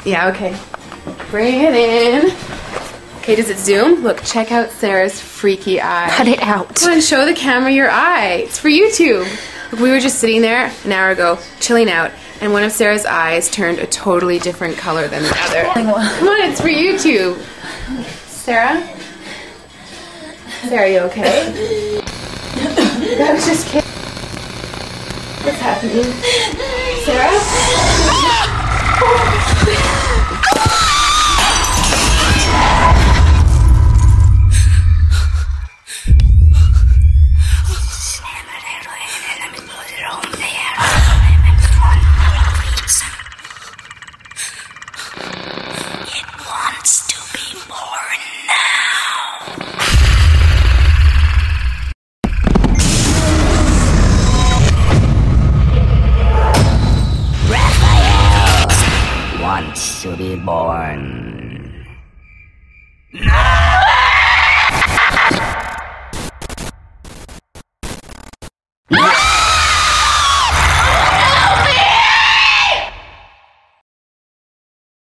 Yeah, okay. Bring it in. Okay, does it zoom? Look, check out Sarah's freaky eye. Cut it out. Come on, show the camera your eye. It's for YouTube. Look, we were just sitting there an hour ago, chilling out, and one of Sarah's eyes turned a totally different color than the other. Come on, it's for YouTube. Sarah? Sarah, you okay? I was just kidding. What's happening? Sarah? It wants to be born now. Raphael wants to be born